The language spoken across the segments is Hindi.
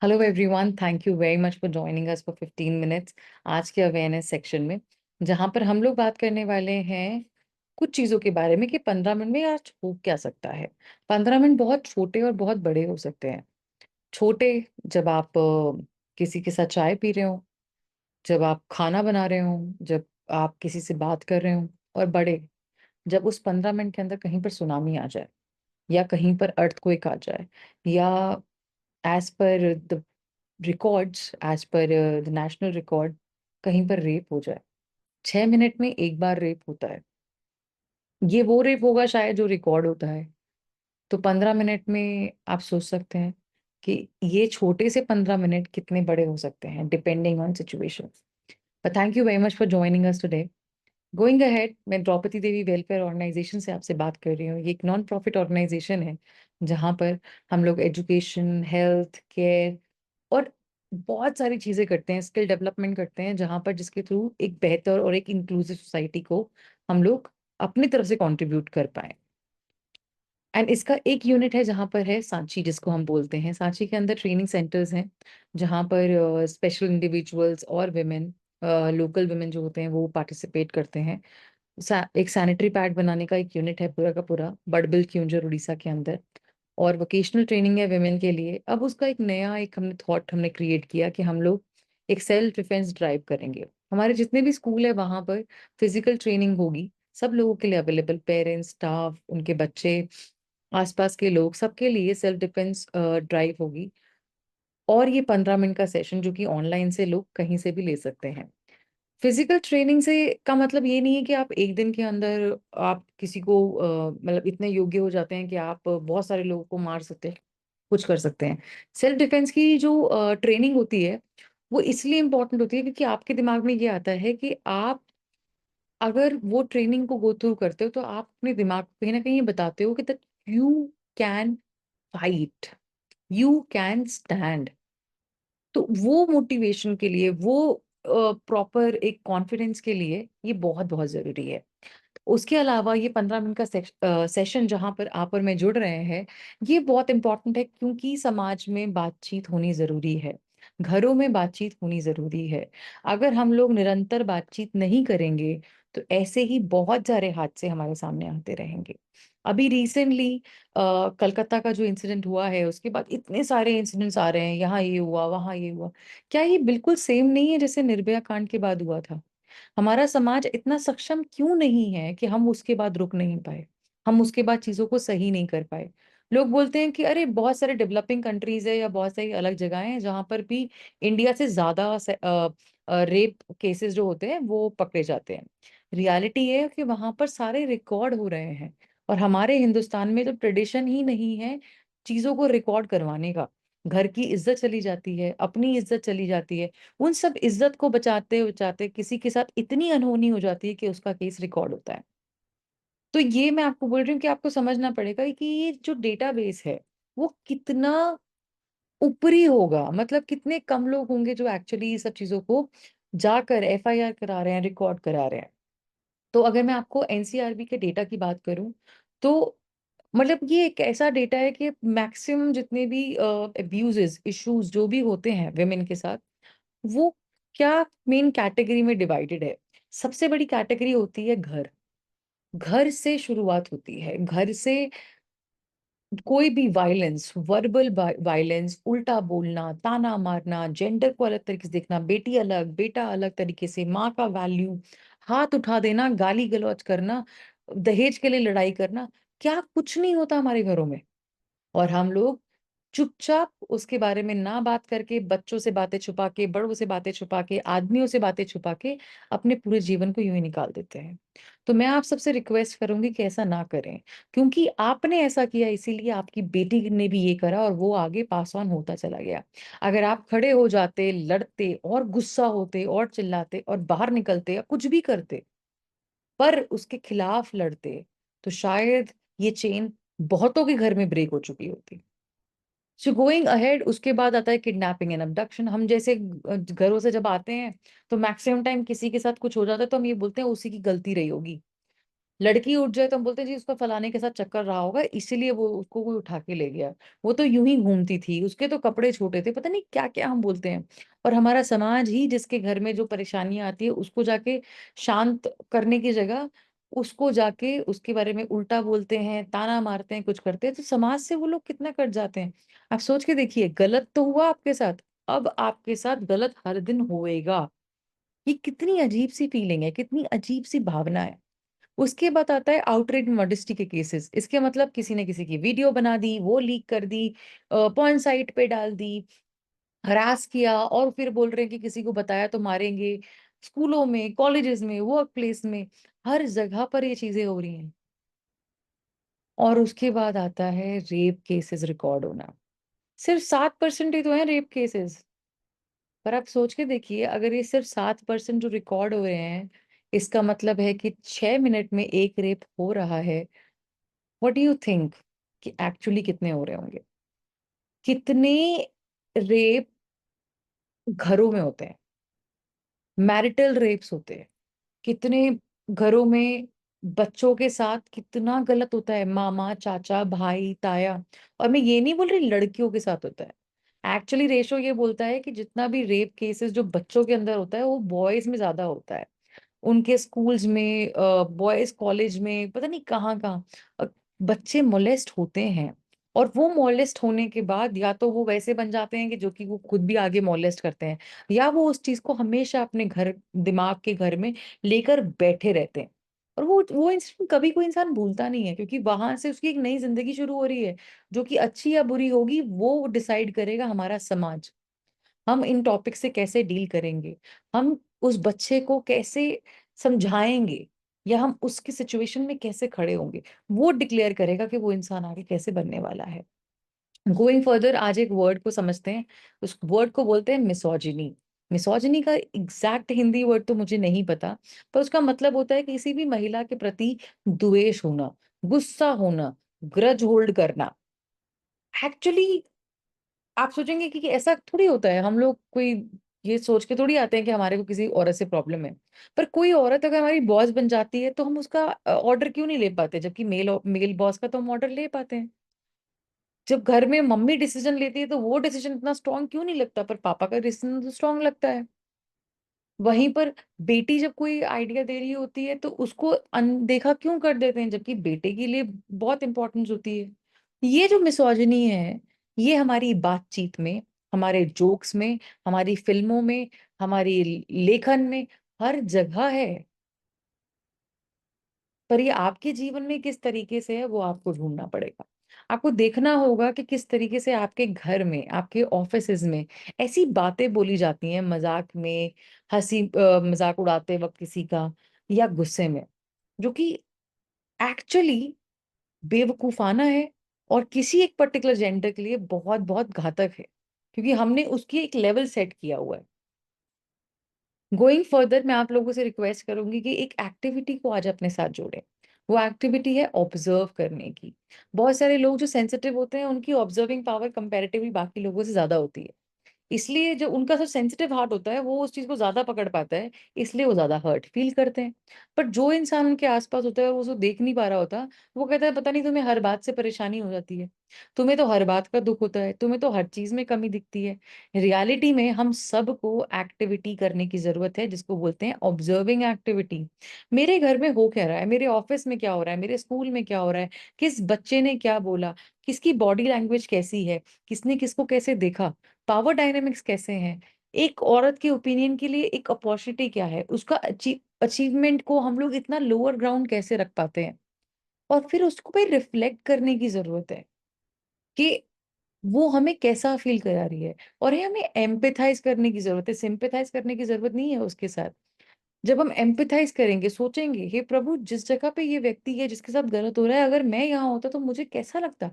Hello everyone, thank you very much for joining us for 15 minutes आज के अवेयरनेस सेक्शन में, जहां पर हम लोग बात करने वाले हैं कुछ चीज़ों के बारे में कि 15 मिनट में यार हो क्या सकता है। 15 मिनट बहुत छोटे और बहुत बड़े हो सकते हैं। छोटे, जब आप किसी के साथ चाय पी रहे हो, जब आप खाना बना रहे हो, जब आप किसी से बात कर रहे हो। और बड़े, जब उस 15 मिनट के अंदर कहीं पर सुनामी आ जाए, या कहीं पर अर्थक्वेक आ जाए, या as per the records, as per the national record, कहीं पर रेप हो जाए। 6 मिनट में एक बार रेप होता है। ये वो रेप होगा शायद जो रिकॉर्ड होता है। तो 15 मिनट में आप सोच सकते हैं कि ये छोटे से 15 मिनट कितने बड़े हो सकते हैं, depending on situation. But thank you very much for joining us today. Going ahead, मैं द्रौपदी देवी वेलफेयर ऑर्गेनाइजेशन से आपसे बात कर रही हूँ। ये एक नॉन प्रॉफिट ऑर्गेनाइजेशन है, जहाँ पर हम लोग एजुकेशन, हेल्थ केयर और बहुत सारी चीजें करते हैं, स्किल डेवलपमेंट करते हैं, जहाँ पर जिसके थ्रू एक बेहतर और एक इंक्लूसिव सोसाइटी को हम लोग अपनी तरफ से कंट्रीब्यूट कर पाए। एंड इसका एक यूनिट है जहाँ पर है सांची, जिसको हम बोलते हैं। सांची के अंदर ट्रेनिंग सेंटर्स हैं, जहाँ पर स्पेशल इंडिविजुअल्स और विमेन, लोकल विमेन जो होते हैं, वो पार्टिसिपेट करते हैं। एक सैनिटरी पैड बनाने का एक यूनिट है पूरा का पूरा, बड़बिल क्यूंझर उड़ीसा के अंदर। और वोकेशनल ट्रेनिंग है विमेन के लिए। अब उसका एक नया एक हमने थॉट हमने क्रिएट किया कि हम लोग एक सेल्फ डिफेंस ड्राइव करेंगे। हमारे जितने भी स्कूल है वहां पर फिजिकल ट्रेनिंग होगी, सब लोगों के लिए अवेलेबल, पेरेंट्स, स्टाफ, उनके बच्चे, आसपास के लोग, सबके लिए सेल्फ डिफेंस ड्राइव होगी। और ये 15 मिनट का सेशन जो कि ऑनलाइन से लोग कहीं से भी ले सकते हैं। फिजिकल ट्रेनिंग से का मतलब ये नहीं है कि आप एक दिन के अंदर आप किसी को मतलब इतने योग्य हो जाते हैं कि आप बहुत सारे लोगों को मार सकते हैं, कुछ कर सकते हैं। सेल्फ डिफेंस की जो ट्रेनिंग होती है, वो इसलिए इम्पोर्टेंट होती है क्योंकि आपके दिमाग में ये आता है कि आप अगर वो ट्रेनिंग को गो थ्रू करते हो, तो आप अपने दिमाग को कहीं ना कहीं ये बताते हो कि that you can fight, you can stand. तो वो मोटिवेशन के लिए, वो प्रॉपर एक कॉन्फिडेंस के लिए ये बहुत बहुत जरूरी है। उसके अलावा ये 15 मिनट का सेशन जहां पर आप और मैं जुड़ रहे हैं, ये बहुत इंपॉर्टेंट है क्योंकि समाज में बातचीत होनी जरूरी है, घरों में बातचीत होनी जरूरी है। अगर हम लोग निरंतर बातचीत नहीं करेंगे, तो ऐसे ही बहुत सारे हादसे हमारे सामने आते रहेंगे। अभी रिसेंटली कलकत्ता का जो इंसिडेंट हुआ है, उसके बाद इतने सारे इंसिडेंट्स आ रहे हैं, यहाँ ये हुआ, वहां ये हुआ। क्या ये बिल्कुल सेम नहीं है जैसे निर्भया कांड के बाद हुआ था? हमारा समाज इतना सक्षम क्यों नहीं है कि हम उसके बाद रुक नहीं पाए, हम उसके बाद चीजों को सही नहीं कर पाए? लोग बोलते हैं कि अरे बहुत सारे डेवलपिंग कंट्रीज है या बहुत सारी अलग जगह हैं जहां पर भी इंडिया से ज्यादा रेप केसेस जो होते हैं वो पकड़े जाते हैं। रियलिटी है कि वहां पर सारे रिकॉर्ड हो रहे हैं, और हमारे हिंदुस्तान में तो ट्रेडिशन ही नहीं है चीजों को रिकॉर्ड करवाने का। घर की इज्जत चली जाती है, अपनी इज्जत चली जाती है। उन सब इज्जत को बचाते बचाते किसी के साथ इतनी अनहोनी हो जाती है कि उसका केस रिकॉर्ड होता है। तो ये मैं आपको बोल रही हूँ कि आपको समझना पड़ेगा कि ये जो डेटाबेस है, वो कितना ऊपरी होगा। मतलब कितने कम लोग होंगे जो एक्चुअली ये सब चीजों को जाकर एफआईआर करा रहे हैं, रिकॉर्ड करा रहे हैं। तो अगर मैं आपको एनसीआरबी के डेटा की बात करूं, तो मतलब ये एक ऐसा डेटा है कि मैक्सिमम जितने भी अब्यूजेस इश्यूज जो भी होते हैं विमेन के साथ, वो क्या मेन कैटेगरी में डिवाइडेड है। सबसे बड़ी कैटेगरी होती है घर। घर से शुरुआत होती है, घर से कोई भी वायलेंस, वर्बल वायलेंस, उल्टा बोलना, ताना मारना, जेंडर को अलग तरीके से देखना, बेटी अलग बेटा अलग तरीके से, माँ का वैल्यू, हाथ उठा देना, गाली गलौज करना, दहेज के लिए लड़ाई करना, क्या कुछ नहीं होता हमारे घरों में। और हम लोग चुपचाप उसके बारे में ना बात करके, बच्चों से बातें छुपा के, बड़ों से बातें छुपा के, आदमियों से बातें छुपा के अपने पूरे जीवन को यूं ही निकाल देते हैं। तो मैं आप सबसे रिक्वेस्ट करूंगी कि ऐसा ना करें, क्योंकि आपने ऐसा किया इसीलिए आपकी बेटी ने भी ये करा और वो आगे पास ऑन होता चला गया। अगर आप खड़े हो जाते, लड़ते और गुस्सा होते और चिल्लाते और बाहर निकलते या कुछ भी करते, पर उसके खिलाफ लड़ते, तो शायद ये चेन बहुतों के घर में ब्रेक हो चुकी होती। सो गोइंग अहेड, उसके बाद आता है किडनैपिंग एंड अबडक्शन। हम जैसे घरों से जब आते हैं, तो मैक्सिमम टाइम किसी के साथ कुछ हो जाता है तो हम ये बोलते हैं उसी की गलती रही होगी। लड़की उठ जाए तो हम बोलते हैं जी उसका फलाने के साथ चक्कर रहा होगा इसीलिए वो उसको कोई उठा के ले गया, वो तो यूं ही घूमती थी, उसके तो कपड़े छोटे थे, पता नहीं क्या क्या हम बोलते हैं। और हमारा समाज ही जिसके घर में जो परेशानियां आती है उसको जाके शांत करने की जगह उसको जाके उसके बारे में उल्टा बोलते हैं, ताना मारते हैं, कुछ करते हैं, तो समाज से वो लोग कितना कट जाते हैं। आप सोच के देखिए, गलत तो हुआ आपके साथ, अब आपके साथ गलत हर दिन होएगा। ये कितनी अजीब सी फीलिंग है, कितनी अजीब सी भावना है। उसके बाद आता है आउटरेज मॉडेस्टी के केसेस। इसके मतलब किसी ने किसी की वीडियो बना दी, वो लीक कर दी, पॉर्न साइट पे डाल दी, हरास किया, और फिर बोल रहे हैं कि किसी को बताया तो मारेंगे। स्कूलों में, कॉलेजेस में, वर्क प्लेस में, हर जगह पर ये चीजें हो रही हैं। और उसके बाद आता है रेप केसेस रिकॉर्ड होना। सिर्फ 7% ही तो है रेप केसेस। पर आप सोच के देखिए, अगर ये सिर्फ 7% जो रिकॉर्ड हो रहे हैं, इसका मतलब है कि 6 मिनट में एक रेप हो रहा है। व्हाट डू यू थिंक कि एक्चुअली कितने हो रहे होंगे? कितने रेप घरों में होते हैं, मैरिटल रेप्स होते हैं, कितने घरों में बच्चों के साथ कितना गलत होता है, मामा, चाचा, भाई, ताया। और मैं ये नहीं बोल रही लड़कियों के साथ होता है, एक्चुअली रेशो ये बोलता है कि जितना भी रेप केसेस जो बच्चों के अंदर होता है वो बॉयज में ज्यादा होता है। उनके स्कूल्स में, बॉयज कॉलेज में, पता नहीं कहाँ कहाँ बच्चे मोलेस्ट होते हैं। और वो मोलेस्ट होने के बाद या तो वो वैसे बन जाते हैं कि जो कि वो खुद भी आगे मोलेस्ट करते हैं, या वो उस चीज को हमेशा अपने घर, दिमाग के घर में लेकर बैठे रहते हैं। और वो इंसिडेंट कभी कोई इंसान भूलता नहीं है, क्योंकि वहां से उसकी एक नई जिंदगी शुरू हो रही है, जो कि अच्छी या बुरी होगी वो डिसाइड करेगा हमारा समाज। हम इन टॉपिक से कैसे डील करेंगे, हम उस बच्चे को कैसे समझाएंगे, या हम उसकी सिचुएशन में कैसे खड़े होंगे, वो डिक्लेयर करेगा कि वो इंसान आगे कैसे बनने वाला है। गोइंग फर्दर, आज एक वर्ड को समझते हैं। उस वर्ड को बोलते हैं मिसोजिनी। मिसोजिनी का एग्जैक्ट हिंदी वर्ड तो मुझे नहीं पता, पर उसका मतलब होता है कि किसी भी महिला के प्रति द्वेष होना, गुस्सा होना, ग्रज होल्ड करना। एक्चुअली आप सोचेंगे कि ऐसा थोड़ी होता है, हम लोग कोई ये सोच के थोड़ी आते हैं कि हमारे को किसी औरत से प्रॉब्लम है। पर कोई औरत अगर हमारी बॉस बन जाती है तो हम उसका ऑर्डर क्यों नहीं ले पाते, जबकि मेल मेल बॉस का तो हम ऑर्डर ले पाते हैं। जब घर में मम्मी डिसीजन लेती है तो वो डिसीजन इतना स्ट्रांग क्यों नहीं लगता, पर पापा का डिसीजन तो स्ट्रांग लगता है। वहीं पर बेटी जब कोई आइडिया दे रही होती है तो उसको अनदेखा क्यों कर देते हैं, जबकि बेटे के लिए बहुत इंपॉर्टेंस होती है। ये जो मिसोजिनी है, ये हमारी बातचीत में, हमारे जोक्स में, हमारी फिल्मों में, हमारी लेखन में, हर जगह है। पर ये आपके जीवन में किस तरीके से है वो आपको ढूंढना पड़ेगा। आपको देखना होगा कि किस तरीके से आपके घर में, आपके ऑफिसेज में ऐसी बातें बोली जाती हैं मजाक में, हंसी मजाक उड़ाते वक्त किसी का, या गुस्से में, जो कि एक्चुअली बेवकूफाना है, और किसी एक पर्टिकुलर जेंडर के लिए बहुत बहुत घातक है, क्योंकि हमने उसकी एक लेवल सेट किया हुआ है। गोइंग फर्दर, मैं आप लोगों से रिक्वेस्ट करूंगी कि एक एक्टिविटी को आज अपने साथ जोड़ें। वो एक्टिविटी है ऑब्जर्व करने की। बहुत सारे लोग जो सेंसिटिव होते हैं उनकी ऑब्जर्विंग पावर कंपैरेटिवली बाकी लोगों से ज्यादा होती है। इसलिए जो उनका जो सेंसिटिव हार्ट होता है वो उस चीज को ज्यादा पकड़ पाता है, इसलिए वो ज्यादा हर्ट फील करते हैं। पर जो इंसान उनके आसपास होता है वो उसको देख नहीं पा रहा होता, वो कहता है पता नहीं तुम्हें हर बात से परेशानी हो जाती है, तुम्हें तो हर बात का दुख होता है, तुम्हें तो हर चीज में कमी दिखती है। रियलिटी में हम सबको एक्टिविटी करने की जरूरत है, जिसको बोलते हैं ऑब्जर्विंग एक्टिविटी। मेरे घर में हो क्या रहा है, मेरे ऑफिस में क्या हो रहा है, मेरे स्कूल में क्या हो रहा है, किस बच्चे ने क्या बोला, किसकी बॉडी लैंग्वेज कैसी है, किसने किसको कैसे देखा, पावर डायनेमिक्स कैसे हैं, एक औरत के ओपिनियन के लिए एक अपॉर्चुनिटी क्या है, उसका अचीवमेंट को हम लोग इतना लोअर ग्राउंड कैसे रख पाते हैं। और फिर उसको पे रिफ्लेक्ट करने की जरूरत है कि वो हमें कैसा फील करा रही है। और ये हमें एम्पैथाइज करने की जरूरत है, सिंपैथाइज करने की जरूरत नहीं है उसके साथ। जब हम एम्पैथाइज करेंगे, सोचेंगे हे प्रभु, जिस जगह पे ये व्यक्ति है जिसके साथ गलत हो रहा है, अगर मैं यहाँ होता तो मुझे कैसा लगता,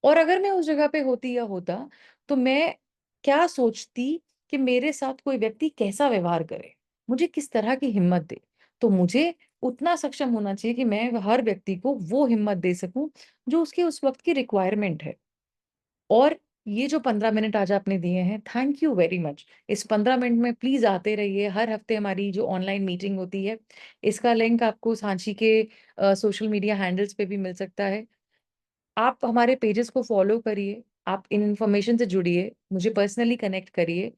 और अगर मैं उस जगह पे होती या होता तो मैं क्या सोचती कि मेरे साथ कोई व्यक्ति कैसा व्यवहार करे, मुझे किस तरह की हिम्मत दे। तो मुझे उतना सक्षम होना चाहिए कि मैं हर व्यक्ति को वो हिम्मत दे सकूं जो उसके उस वक्त की रिक्वायरमेंट है। और ये जो 15 मिनट आज आपने दिए हैं, थैंक यू वेरी मच। इस 15 मिनट में प्लीज़ आते रहिए। हर हफ्ते हमारी जो ऑनलाइन मीटिंग होती है, इसका लिंक आपको सांची के सोशल मीडिया हैंडल्स पे भी मिल सकता है। आप हमारे पेजेस को फॉलो करिए, आप इन इन्फॉर्मेशन से जुड़िए, मुझे पर्सनली कनेक्ट करिए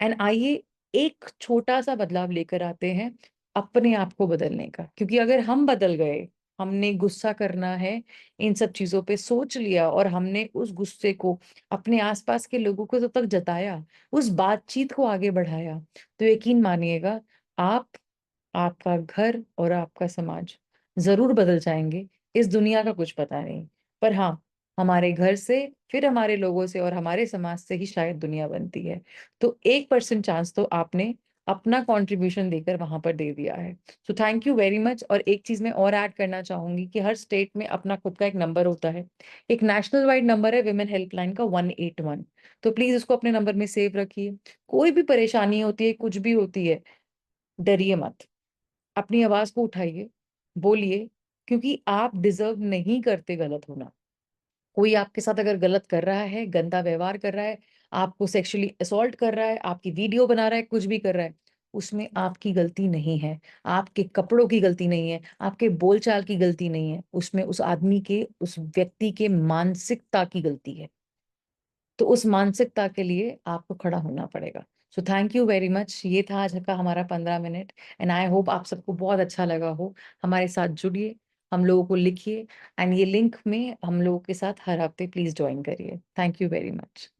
एंड आइए एक छोटा-सा बदलाव लेकर आते हैं अपने आप को बदलने का। क्योंकि अगर हम बदल गए, हमने गुस्सा करना है, इन सब चीज़ों पे सोच लिया और हमने उस गुस्से को अपने आस-पास के लोगों को जब तक जताया, उस बातचीत को आगे बढ़ाया, तो यकीन मानिएगा आप, आपका घर और आपका समाज ज़रूर बदल जाएँगे। इस दुनिया का कुछ पता नहीं। पर हाँ, हमारे घर से, फिर हमारे लोगों से और हमारे समाज से ही शायद दुनिया बनती है। तो 1% चांस तो आपने अपना कंट्रीब्यूशन देकर वहाँ पर दे दिया है। So thank you very much. और एक चीज़ मैं और ऐड करना चाहूँगी कि हर स्टेट में अपना खुद का एक नंबर होता है। एक नेशनल वाइड नंबर है विमेन हेल्पलाइन का 181। तो प्लीज़ इसको अपने नंबर में सेव रखिए। कोई भी परेशानी होती है, कुछ भी होती है, डरिए मत। अपनी आवाज़ को उठाइए, बोलिए, क्योंकि आप डिज़र्व नहीं करते गलत होना। कोई आपके साथ अगर गलत कर रहा है, गंदा व्यवहार कर रहा है, आपको सेक्सुअली असॉल्ट कर रहा है, आपकी वीडियो बना रहा है, कुछ भी कर रहा है, उसमें आपकी गलती नहीं है। आपके कपड़ों की गलती नहीं है, आपके बोलचाल की गलती नहीं है, उसमें उस आदमी के, उस व्यक्ति के मानसिकता की गलती है। तो उस मानसिकता के लिए आपको खड़ा होना पड़ेगा। So thank you very much. ये था आज का हमारा 15 मिनट एंड आई होप आप सबको बहुत अच्छा लगा हो। हमारे साथ जुड़िए, हम लोगों को लिखिए एंड ये लिंक में हम लोगों के साथ हर हफ्ते प्लीज़ जॉइन करिए। Thank you very much.